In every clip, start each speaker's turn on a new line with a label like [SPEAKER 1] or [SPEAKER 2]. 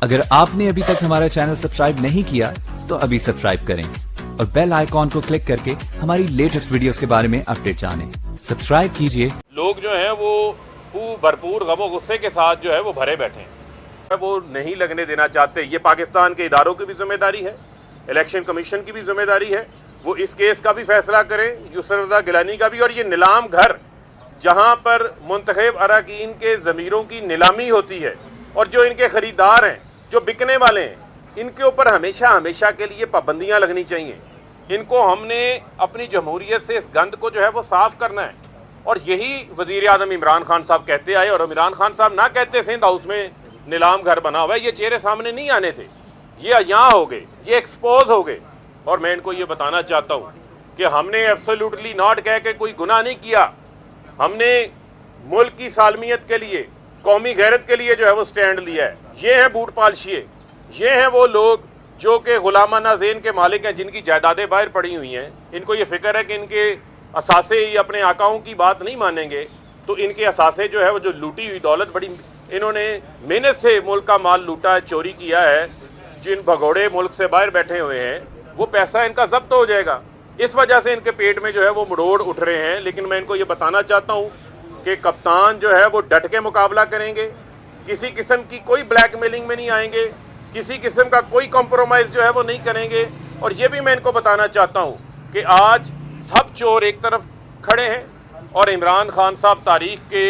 [SPEAKER 1] अगर आपने अभी तक हमारा चैनल सब्सक्राइब नहीं किया तो अभी सब्सक्राइब करें और बेल आइकॉन को क्लिक करके हमारी लेटेस्ट वीडियोस के बारे में अपडेट जानें। सब्सक्राइब कीजिए।
[SPEAKER 2] लोग जो हैं वो भरपूर गम गुस्से के साथ जो है वो भरे बैठे हैं, वो नहीं लगने देना चाहते। ये पाकिस्तान के इदारों की भी जिम्मेदारी है, इलेक्शन कमीशन की भी जिम्मेदारी है, वो इस केस का भी फैसला करें, यूसुफ रज़ा गिलानी का भी। और ये नीलाम घर जहां पर मुंतखब अरकान के ज़मीरों की नीलामी होती है और जो इनके खरीदार हैं, जो बिकने वाले हैं, इनके ऊपर हमेशा के लिए पाबंदियां लगनी चाहिए। इनको हमने अपनी जमहूरियत से इस गंद को जो है वो साफ करना है। और यही वजीर आज़म इमरान खान साहब कहते आए, और इमरान खान साहब ना कहते सिंध हाउस में नीलाम घर बना हुआ है, ये चेहरे सामने नहीं आने थे, ये यहाँ हो गए, ये एक्सपोज हो गए। और मैं इनको ये बताना चाहता हूँ कि हमने एब्सोल्युटली नॉट कह के कोई गुनाह नहीं किया। हमने मुल्क की सालमियत के लिए, कौमी गैरत के लिए जो है वो स्टैंड लिया है। ये हैं बूट पालशिए, ये हैं वो लोग जो कि गुलामाना ज़ेन के मालिक हैं, जिनकी जायदादें बाहर पड़ी हुई हैं। इनको ये फिक्र है कि इनके असासे ही अपने आकाओं की बात नहीं मानेंगे, तो इनके असासे जो है वो जो लूटी हुई दौलत, बड़ी इन्होंने मेहनत से मुल्क का माल लूटा है, चोरी किया है, जिन भगोड़े मुल्क से बाहर बैठे हुए हैं, वो पैसा इनका जब्त हो जाएगा। इस वजह से इनके पेट में जो है वो मुड़ोड़ उठ रहे हैं। लेकिन मैं इनको ये बताना चाहता हूँ कि कप्तान जो है वो डट के मुकाबला करेंगे, किसी किस्म की कोई ब्लैकमेलिंग में नहीं आएंगे, किसी किस्म का कोई कॉम्प्रोमाइज जो है वो नहीं करेंगे। और ये भी मैं इनको बताना चाहता हूँ कि आज सब चोर एक तरफ खड़े हैं और इमरान खान साहब तारीख के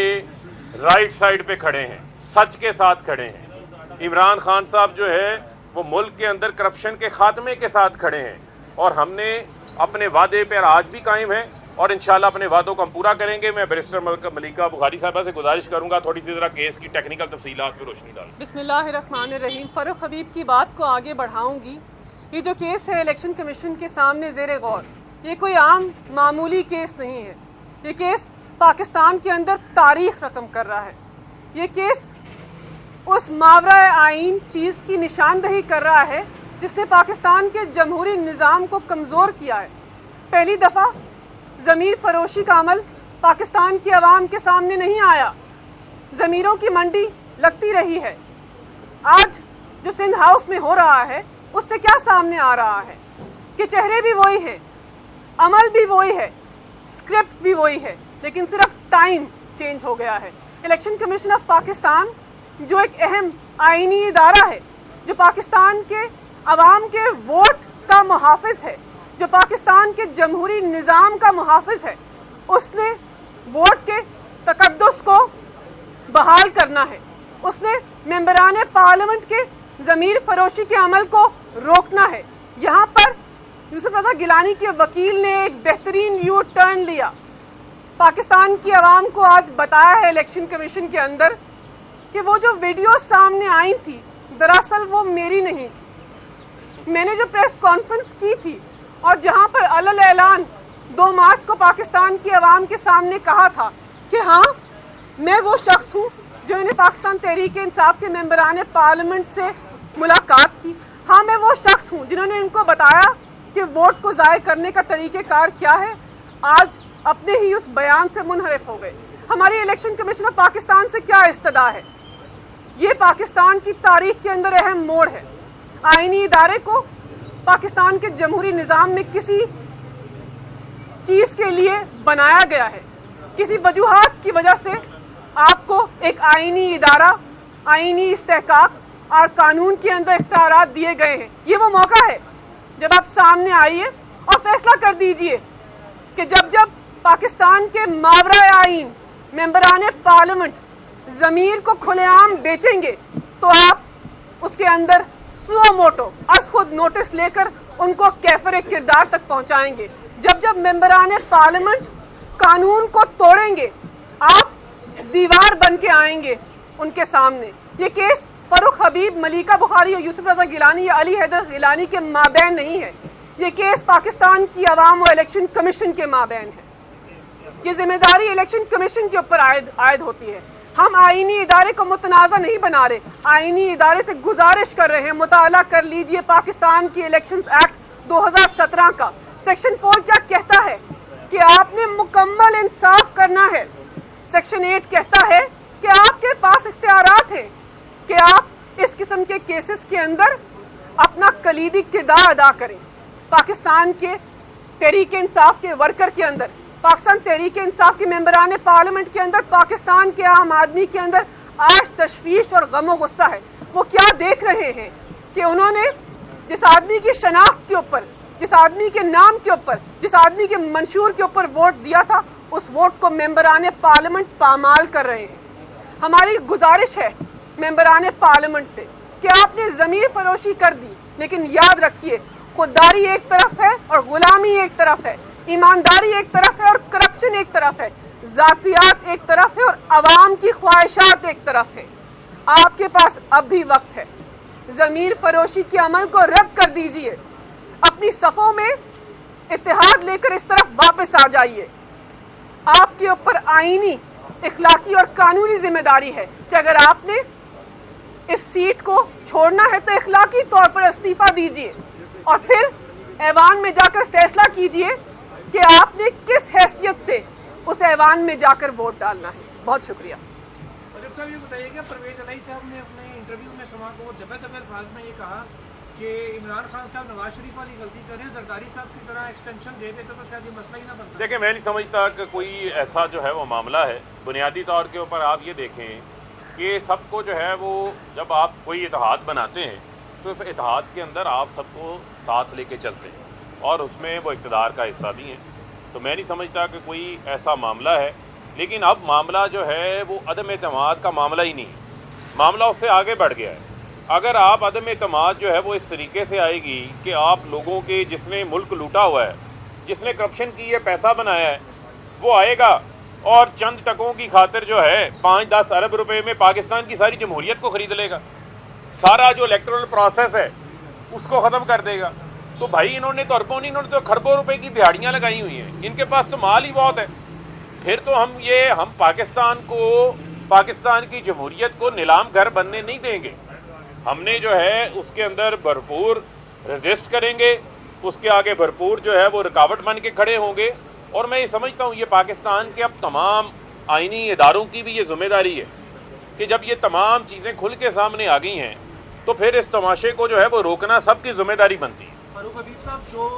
[SPEAKER 2] राइट साइड पे खड़े हैं, सच के साथ खड़े हैं। इमरान खान साहब जो है वो मुल्क के अंदर करप्शन के खात्मे के साथ खड़े हैं, और हमने अपने वादे पर आज भी कायम है और इंशाल्लाह अपने वादों को हम पूरा करेंगे। मैं बैरिस्टर मलिका बुखारी साहबा से गुजारिश करूंगा थोड़ी सी जरा केस की टेक्निकल तफसीलात पर रोशनी डालें।
[SPEAKER 3] बिस्मिल्लाहिर्रहमानिर्रहीम। फारूक हबीब की बात को आगे बढ़ाऊंगी। ये जो केस है इलेक्शन कमीशन के सामने ज़ेरे गौर, ये कोई आम मामूली केस नहीं है। ये केस पाकिस्तान के अंदर तारीख रकम कर रहा है। ये केस उस मावरा आइन चीज़ की निशानदही कर रहा है जिसने पाकिस्तान के जमहूरी निज़ाम को कमज़ोर किया है। पहली दफ़ा ज़मीर फरोशी का अमल पाकिस्तान की आवाम के सामने नहीं आया, ज़मीरों की मंडी लगती रही है। आज जो सिंध हाउस में हो रहा है उससे क्या सामने आ रहा है कि चेहरे भी वही है, अमल भी वही है, स्क्रिप्ट भी वही है, लेकिन सिर्फ टाइम चेंज हो गया है। इलेक्शन कमीशन ऑफ पाकिस्तान जो एक अहम आईनी इदारा है, जो पाकिस्तान के अवाम के वोट का मुहाफिज है, जो पाकिस्तान के जमहूरी निज़ाम का मुहाफिज है, उसने वोट के तकद्दुस को बहाल करना है। उसने मेंबरान पार्लियामेंट के ज़मीर फरोशी के अमल को रोकना है। यहाँ पर यूसुफ रज़ा गिलानी के वकील ने एक बेहतरीन यू टर्न लिया। पाकिस्तान की आवाम को आज बताया है इलेक्शन कमीशन के अंदर कि वो जो वीडियो सामने आई थी दरअसल वो मेरी नहीं थी। मैंने जो प्रेस कॉन्फ्रेंस की थी और जहां पर अलल ऐलान 2 मार्च को पाकिस्तान की आवाम के सामने कहा था कि हाँ मैं वो शख्स हूँ जो इन्हें पाकिस्तान तहरीक इंसाफ के मेंबरान पार्लियामेंट से मुलाकात की, हाँ मैं वो शख्स हूँ जिन्होंने इनको बताया कि वोट को ज़ाय करने का तरीक़ेकार क्या है, आज अपने ही उस बयान से मुनहरिफ हो गए। हमारी इलेक्शन कमीशन ऑफ पाकिस्तान से क्या इस्तदा है? ये पाकिस्तान की तारीख के अंदर अहम मोड़ है। आईनी इदारे को पाकिस्तान के जमहूरी निज़ाम में किसी चीज़ के लिए बनाया गया है, किसी वजूहात की वजह से आपको एक आईनी इदारा, आईनी इस्तेहकाक और कानून के अंदर इख्तियारात दिए गए हैं। ये वो मौका है जब आप सामने आइए और फैसला कर दीजिए कि जब जब पाकिस्तान के मावरा आइन मेंबरान पार्लियामेंट ज़मीर को खुलेआम बेचेंगे तो आप उसके अंदर सुओ मोटो अस खुद नोटिस लेकर उनको कैफर किरदार तक पहुंचाएंगे। जब जब मेंबरान पार्लियामेंट कानून को तोड़ेंगे आप दीवार बन के आएंगे उनके सामने। ये केस फारूक हबीब, मलिका बुखारी और यूसुफ रज़ा गिलानी या अली हैदर गिलानी के माबैन नहीं है, ये केस पाकिस्तान की आवाम और इलेक्शन कमीशन के माबैन है। ये जिम्मेदारी इलेक्शन कमीशन के ऊपर आयद होती है। हम आईनी इदारे को मुतनाज़ा नहीं बना रहे, आईनी इदारे से गुजारिश कर रहे हैं मुताला कर लीजिए पाकिस्तान की इलेक्शंस एक्ट 2017 का। सेक्शन 4 क्या कहता है कि आपने मुकम्मल इंसाफ करना है। सेक्शन 8 कहता है कि आपके पास इख्तियारात हैं कि आप اس قسم کے کیسز کے اندر اپنا کلیدی کردار ادا کریں. پاکستان کے تحریک انصاف کے ورکر کے اندر، پاکستان تحریک انصاف کے ممبران پارلیمنٹ کے اندر، پاکستان کے عام آدمی کے اندر آج تشویش اور غم و غصہ ہے. وہ کیا دیکھ رہے ہیں کہ انہوں نے جس آدمی کی شناخت کے اوپر، جس آدمی کے نام کے اوپر، جس آدمی کے منشور کے اوپر ووٹ دیا تھا، اس ووٹ کو ممبران پارلیمنٹ پامال کر رہے ہیں. ہماری گزارش ہے ممبران پارلیمنٹ سے کہ آپ نے ضمیر فروشی کر دی، لیکن یاد رکھیے خودداری ایک طرف ہے اور غلامی ایک طرف ہے، ایمانداری ایک طرف ہے اور کرپشن ایک طرف ہے، ذاتیات ایک طرف ہے اور عوام کی خواہشات ایک طرف ہے. آپ کے پاس اب بھی وقت ہے. ضمیر فروشی کے عمل کو رد کر دیجئے، اپنی صفوں میں اتحاد لے کر اس طرف واپس آ جائیے. آپ کے اوپر آئینی، اخلاقی اور قانونی ذمہ داری ہے کہ اگر آپ نے اس سیٹ کو چھوڑنا ہے تو اخلاقی طور پر استعفیٰ دیجئے اور پھر ایوان میں جا کر فیصلہ کیجئے کہ آپ نے کس حیثیت سے اس ایوان میں جا کر ووٹ ڈالنا ہے. بہت شکریہ.
[SPEAKER 4] صاحب یہ بتائیے کہ پرویز الہی صاحب نے اپنے انٹرویو میں سما کو دبے الفاظ میں یہ کہا کہ عمران خان صاحب نواز شریف والی غلطی کریں، زرداری صاحب کی طرح ایکسٹینشن دے دیتے تو شاید یہ مسئلہ ہی نہ بنتا.
[SPEAKER 2] دیکھیں، میں نہیں سمجھتا کہ کوئی ایسا جو ہے وہ معاملہ ہے. بنیادی طور کے اوپر آپ یہ دیکھیں کہ سب کو جو ہے وہ جب آپ کوئی اتحاد بناتے ہیں تو اس اتحاد کے اندر آپ سب کو ساتھ لے کے چلتے ہیں اور اس میں وہ اقتدار کا حصہ بھی ہیں. تو میں نہیں سمجھتا کہ کوئی ایسا معاملہ ہے. لیکن اب معاملہ جو ہے وہ عدم اعتماد کا معاملہ ہی نہیں ہے، معاملہ اس سے آگے بڑھ گیا ہے. اگر آپ عدم اعتماد جو ہے وہ اس طریقے سے آئے گی کہ آپ لوگوں کے، جس نے ملک لوٹا ہوا ہے، جس نے کرپشن کی ہے، پیسہ بنایا ہے، وہ آئے گا اور چند ٹکوں کی خاطر جو ہے 5-10 ارب روپے میں پاکستان کی ساری جمہوریت کو خرید لے گا، سارا جو الیکٹورل پروسیس ہے اس کو ختم کر دے گا. تو بھائی انہوں نے تو اربوں نہیں، انہوں نے تو کھربوں روپے کی دہاڑیاں لگائی ہوئی ہیں، ان کے پاس تو مال ہی بہت ہے. پھر تو ہم پاکستان کو، پاکستان کی جمہوریت کو نیلام گھر بننے نہیں دیں گے. ہم نے جو ہے اس کے اندر بھرپور ریزسٹ کریں گے، اس کے آگے بھرپور جو ہے وہ رکاوٹ بن کے کھڑے ہوں گے. اور میں یہ سمجھتا ہوں یہ پاکستان کے اب تمام آئینی اداروں کی بھی یہ ذمہ داری ہے کہ جب یہ تمام چیزیں کھل کے سامنے آ گئی ہیں تو پھر اس تماشے کو جو ہے وہ روکنا سب کی ذمہ داری بنتی ہے.
[SPEAKER 4] فاروق حبیب صاحب، جو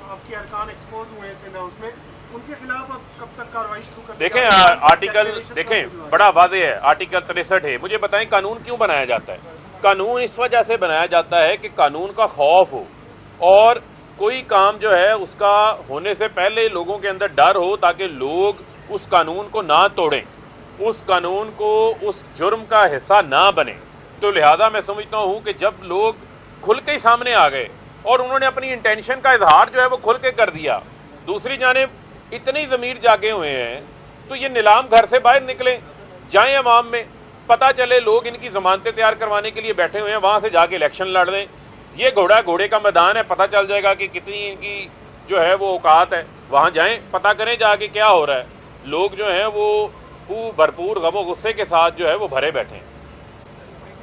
[SPEAKER 4] آپ کے ارکان ایکسپوز ہوئے ہیں سندھ ہاؤس میں، ان کے خلاف اب کب تک کارروائی شروع کر؟
[SPEAKER 2] دیکھیں آرٹیکل، دیکھیں بڑا واضح ہے، آرٹیکل 63 ہے. مجھے بتائیں قانون کیوں بنایا جاتا ہے؟ قانون اس وجہ سے بنایا جاتا ہے کہ قانون کا خوف ہو اور کوئی کام جو ہے اس کا ہونے سے پہلے لوگوں کے اندر ڈر ہو تاکہ لوگ اس قانون کو نہ توڑیں، اس قانون کو اس جرم کا حصہ نہ بنے. تو لہذا میں سمجھتا ہوں کہ جب لوگ کھل کے ہی سامنے آ گئے اور انہوں نے اپنی انٹینشن کا اظہار جو ہے وہ کھل کے کر دیا، دوسری جانب اتنی ضمیر جاگے ہوئے ہیں تو یہ نیلام گھر سے باہر نکلیں، جائیں عوام میں، پتہ چلے لوگ ان کی ضمانتیں تیار کروانے کے لیے بیٹھے ہوئے ہیں، وہاں سے جا کے الیکشن لڑ دیں. یہ گھوڑے کا میدان ہے، پتہ چل جائے گا کہ کتنی ان کی جو ہے وہ اوقات ہے. وہاں جائیں، پتہ کریں جا کے کیا ہو رہا ہے. لوگ جو ہیں وہ بھرپور غم و غصے کے ساتھ جو ہے وہ بھرے بیٹھے ہیں.